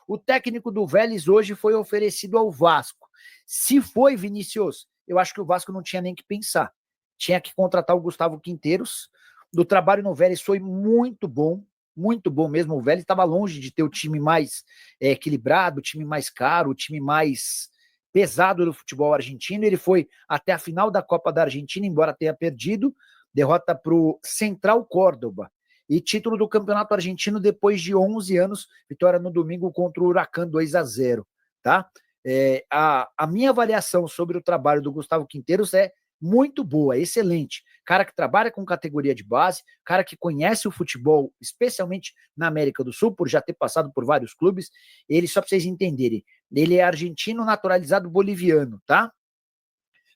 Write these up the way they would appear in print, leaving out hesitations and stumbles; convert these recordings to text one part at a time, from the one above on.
O técnico do Vélez hoje foi oferecido ao Vasco. Se foi, Vinícius, eu acho que o Vasco não tinha nem que pensar. Tinha que contratar o Gustavo Quinteiros. Do trabalho no Vélez foi muito bom mesmo. O Vélez estava longe de ter o time mais equilibrado, o time mais caro, o time mais pesado do futebol argentino. Ele foi até a final da Copa da Argentina, embora tenha perdido, derrota para o Central Córdoba. E título do Campeonato Argentino depois de 11 anos, vitória no domingo contra o Huracan 2-0, tá? A minha avaliação sobre o trabalho do Gustavo Quinteiros é muito boa, excelente. Cara que trabalha com categoria de base, cara que conhece o futebol, especialmente na América do Sul, por já ter passado por vários clubes. Ele, só para vocês entenderem, ele é argentino naturalizado boliviano, tá?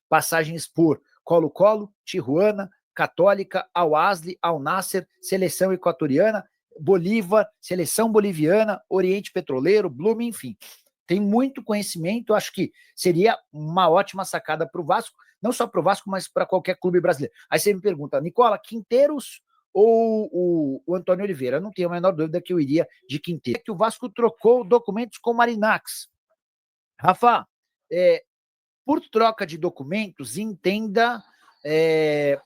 Passagens por Colo-Colo, Tijuana, Católica, Al-Ahly, Al-Nassr, Seleção Equatoriana, Bolívar, Seleção Boliviana, Oriente Petroleiro, Blume, enfim. Tem muito conhecimento, acho que seria uma ótima sacada para o Vasco, não só para o Vasco, mas para qualquer clube brasileiro. Aí você me pergunta, Nicola, Quinteiros ou o Antônio Oliveira? Eu não tenho a menor dúvida que eu iria de Quinteiros. Que o Vasco trocou documentos com o Marinacks. Rafa, por troca de documentos, entenda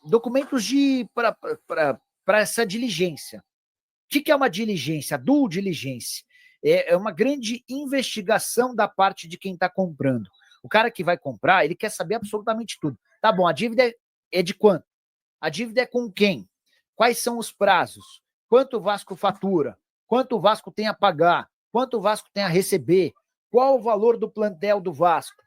documentos para essa diligência. O que é uma diligência? Due diligência. É uma grande investigação da parte de quem está comprando. O cara que vai comprar, ele quer saber absolutamente tudo. Tá bom, a dívida é de quanto? A dívida é com quem? Quais são os prazos? Quanto o Vasco fatura? Quanto o Vasco tem a pagar? Quanto o Vasco tem a receber? Qual o valor do plantel do Vasco?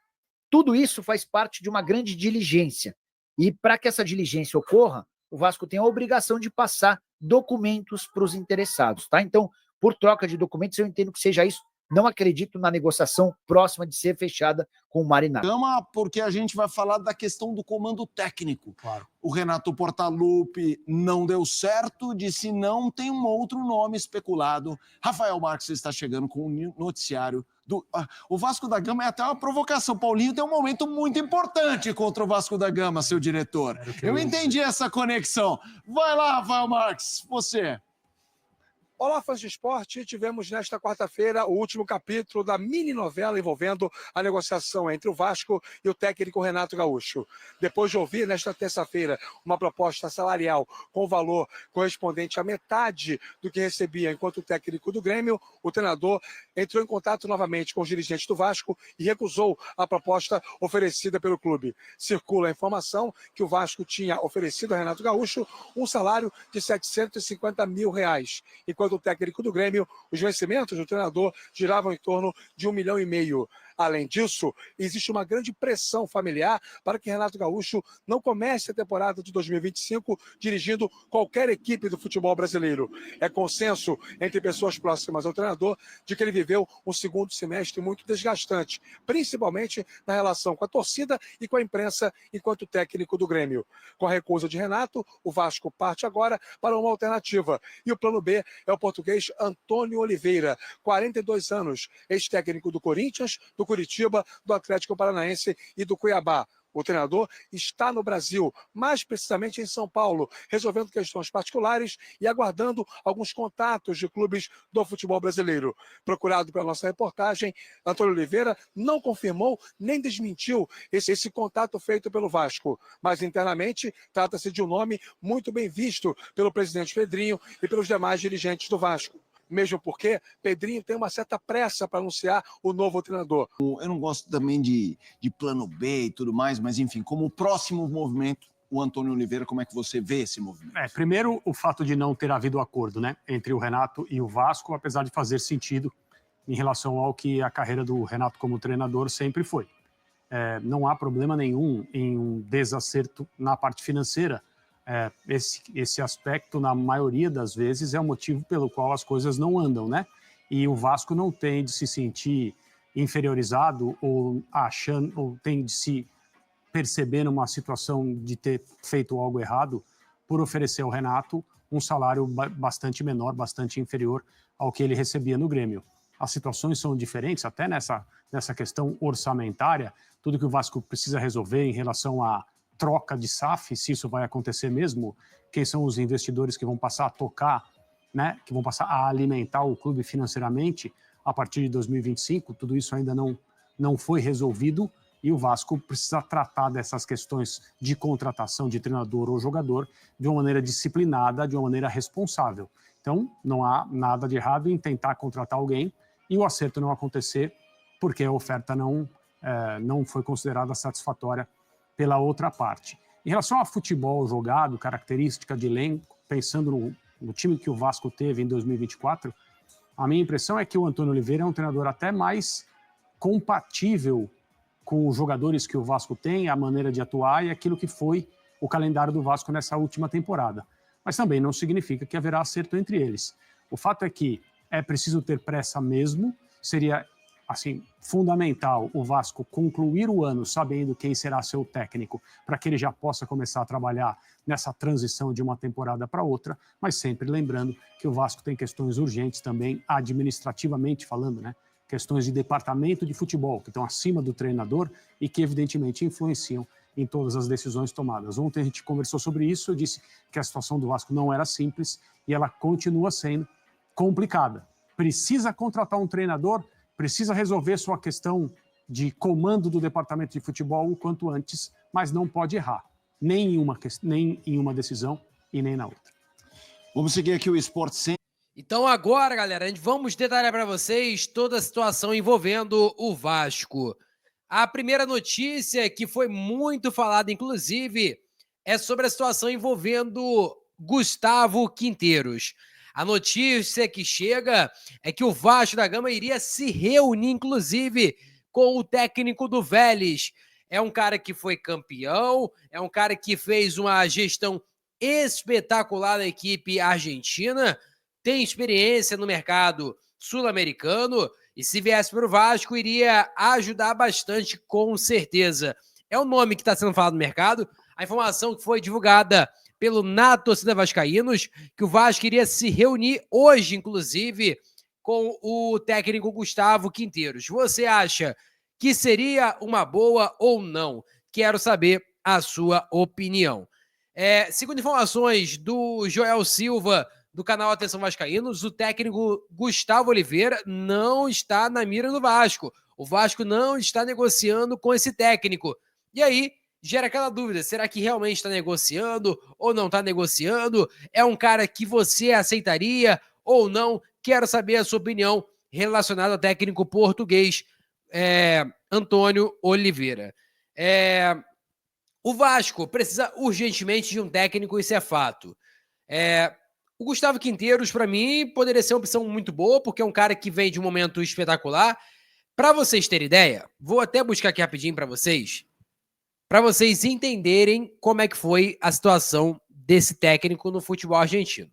Tudo isso faz parte de uma grande diligência. E para que essa diligência ocorra, o Vasco tem a obrigação de passar documentos para os interessados, tá? Então, por troca de documentos, eu entendo que seja isso. Não acredito na negociação próxima de ser fechada com o Marinacci. Porque a gente vai falar da questão do comando técnico. Claro. O Renato Portaluppi não deu certo, disse não, tem um outro nome especulado. Rafael Marques está chegando com o noticiário o Vasco da Gama é até uma provocação. Paulinho tem um momento muito importante contra o Vasco da Gama, seu diretor. Eu entendi essa conexão. Vai lá, Rafael Marques, você. Olá, fãs de esporte. Tivemos nesta quarta-feira o último capítulo da mini-novela envolvendo a negociação entre o Vasco e o técnico Renato Gaúcho. Depois de ouvir nesta terça-feira uma proposta salarial com valor correspondente à metade do que recebia enquanto técnico do Grêmio, o treinador entrou em contato novamente com os dirigentes do Vasco e recusou a proposta oferecida pelo clube. Circula a informação que o Vasco tinha oferecido a Renato Gaúcho um salário de R$750 mil, enquanto o técnico do Grêmio, os vencimentos do treinador giravam em torno de R$1,5 milhão. Além disso, existe uma grande pressão familiar para que Renato Gaúcho não comece a temporada de 2025 dirigindo qualquer equipe do futebol brasileiro. É consenso entre pessoas próximas ao treinador de que ele viveu um segundo semestre muito desgastante, principalmente na relação com a torcida e com a imprensa enquanto técnico do Grêmio. Com a recusa de Renato, o Vasco parte agora para uma alternativa. E o plano B é o português Antônio Oliveira, 42 anos, ex-técnico do Corinthians, do Curitiba, do Atlético Paranaense e do Cuiabá. O treinador está no Brasil, mais precisamente em São Paulo, resolvendo questões particulares e aguardando alguns contatos de clubes do futebol brasileiro. Procurado pela nossa reportagem, Antônio Oliveira não confirmou nem desmentiu esse contato feito pelo Vasco, mas internamente trata-se de um nome muito bem visto pelo presidente Pedrinho e pelos demais dirigentes do Vasco. Mesmo porque Pedrinho tem uma certa pressa para anunciar o novo treinador. Eu não gosto também de plano B e tudo mais, mas enfim, como próximo movimento, o Antônio Oliveira, como é que você vê esse movimento? Primeiro, o fato de não ter havido acordo, né, entre o Renato e o Vasco, apesar de fazer sentido em relação ao que a carreira do Renato como treinador sempre foi. Não há problema nenhum em um desacerto na parte financeira. Esse aspecto, na maioria das vezes, é o motivo pelo qual as coisas não andam, né? E o Vasco não tem de se sentir inferiorizado ou tem de se perceber numa situação de ter feito algo errado por oferecer ao Renato um salário bastante menor, bastante inferior ao que ele recebia no Grêmio. As situações são diferentes, até nessa questão orçamentária, tudo que o Vasco precisa resolver em relação a troca de SAF, se isso vai acontecer mesmo, quem são os investidores que vão passar a tocar, né, que vão passar a alimentar o clube financeiramente, a partir de 2025, tudo isso ainda não foi resolvido e o Vasco precisa tratar dessas questões de contratação de treinador ou jogador de uma maneira disciplinada, de uma maneira responsável. Então, não há nada de errado em tentar contratar alguém e o acerto não acontecer porque a oferta não foi considerada satisfatória pela outra parte. Em relação a futebol jogado, característica de elenco, pensando no time que o Vasco teve em 2024, a minha impressão é que o Antônio Oliveira é um treinador até mais compatível com os jogadores que o Vasco tem, a maneira de atuar e aquilo que foi o calendário do Vasco nessa última temporada. Mas também não significa que haverá acerto entre eles. O fato é que é preciso ter pressa mesmo, seria assim, fundamental o Vasco concluir o ano sabendo quem será seu técnico, para que ele já possa começar a trabalhar nessa transição de uma temporada para outra, mas sempre lembrando que o Vasco tem questões urgentes também, administrativamente falando, né? Questões de departamento de futebol, que estão acima do treinador e que evidentemente influenciam em todas as decisões tomadas. Ontem a gente conversou sobre isso, eu disse que a situação do Vasco não era simples e ela continua sendo complicada. Precisa contratar um treinador, precisa resolver sua questão de comando do departamento de futebol o quanto antes, mas não pode errar, nem em uma decisão e nem na outra. Vamos seguir aqui o Sport Center. Então agora, galera, vamos detalhar para vocês toda a situação envolvendo o Vasco. A primeira notícia, que foi muito falada, inclusive, é sobre a situação envolvendo Gustavo Quinteiros. A notícia que chega é que o Vasco da Gama iria se reunir, inclusive, com o técnico do Vélez. É um cara que foi campeão, é um cara que fez uma gestão espetacular na equipe argentina, tem experiência no mercado sul-americano e se viesse para o Vasco iria ajudar bastante, com certeza. É o nome que está sendo falado no mercado. A informação que foi divulgada pelo Na Torcida Vascaínos, que o Vasco iria se reunir hoje, inclusive, com o técnico Gustavo Quinteiros. Você acha que seria uma boa ou não? Quero saber a sua opinião. Segundo informações do Joel Silva, do canal Atenção Vascaínos, o técnico Gustavo Oliveira não está na mira do Vasco. O Vasco não está negociando com esse técnico. E aí, gera aquela dúvida, será que realmente está negociando ou não está negociando? É um cara que você aceitaria ou não? Quero saber a sua opinião relacionada ao técnico português, Antônio Oliveira. O Vasco precisa urgentemente de um técnico, isso é fato. O Gustavo Quinteiros, para mim, poderia ser uma opção muito boa, porque é um cara que vem de um momento espetacular. Para vocês terem ideia, vou até buscar aqui rapidinho para vocês entenderem como é que foi a situação desse técnico no futebol argentino.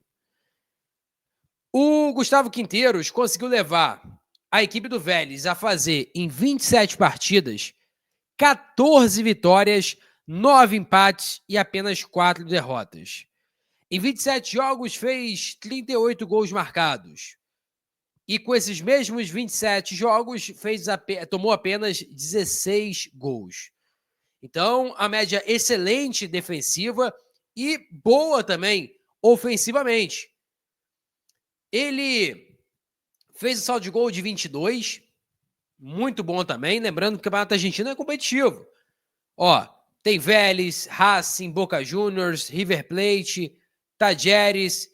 O Gustavo Quinteiros conseguiu levar a equipe do Vélez a fazer, em 27 partidas, 14 vitórias, 9 empates e apenas 4 derrotas. Em 27 jogos, fez 38 gols marcados. E com esses mesmos 27 jogos, tomou apenas 16 gols. Então, a média excelente defensiva e boa também ofensivamente. Ele fez o saldo de gol de 22, muito bom também. Lembrando que o Campeonato Argentino é competitivo. Tem Vélez, Racing, Boca Juniors, River Plate, Talleres,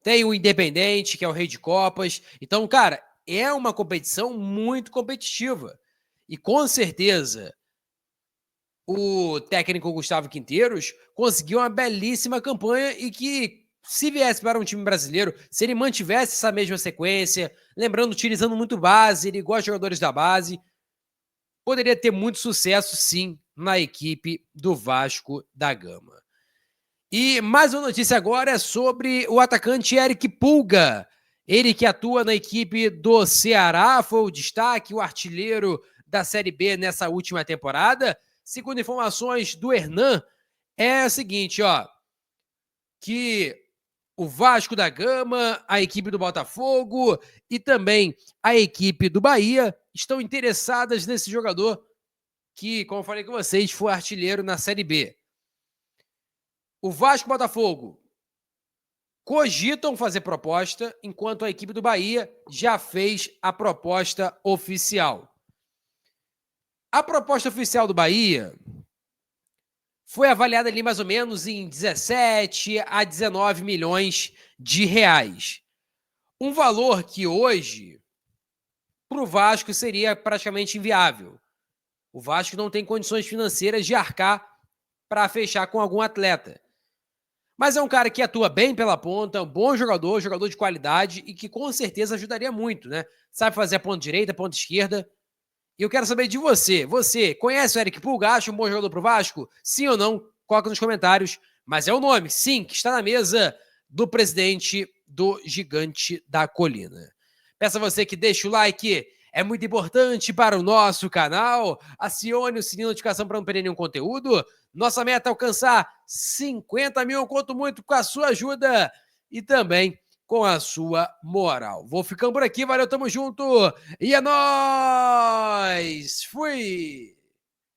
tem o Independente, que é o rei de Copas. Então, cara, é uma competição muito competitiva. E com certeza, o técnico Gustavo Quinteiros conseguiu uma belíssima campanha e que, se viesse para um time brasileiro, se ele mantivesse essa mesma sequência, lembrando, utilizando muito base, ele gosta de jogadores da base, poderia ter muito sucesso, sim, na equipe do Vasco da Gama. E mais uma notícia agora é sobre o atacante Eric Pulga. Ele que atua na equipe do Ceará, foi o destaque, o artilheiro da Série B nessa última temporada. Segundo informações do Hernan, é o seguinte, que o Vasco da Gama, a equipe do Botafogo e também a equipe do Bahia estão interessadas nesse jogador que, como eu falei com vocês, foi artilheiro na Série B. O Vasco e o Botafogo cogitam fazer proposta, enquanto a equipe do Bahia já fez a proposta oficial. A proposta oficial do Bahia foi avaliada ali mais ou menos em 17 a 19 milhões de reais. Um valor que hoje, para o Vasco, seria praticamente inviável. O Vasco não tem condições financeiras de arcar para fechar com algum atleta. Mas é um cara que atua bem pela ponta, um bom jogador, jogador de qualidade e que com certeza ajudaria muito, né? Sabe fazer a ponta direita, a ponta esquerda. E eu quero saber de você. Você conhece o Eric Pulga? Acha um bom jogador pro Vasco? Sim ou não? Coloca nos comentários. Mas é o nome, sim, que está na mesa do presidente do Gigante da Colina. Peço a você que deixe o like, é muito importante para o nosso canal. Acione o sininho de notificação para não perder nenhum conteúdo. Nossa meta é alcançar 50 mil, eu conto muito com a sua ajuda e também com a sua moral. Vou ficando por aqui, valeu, tamo junto e é nóis! Fui!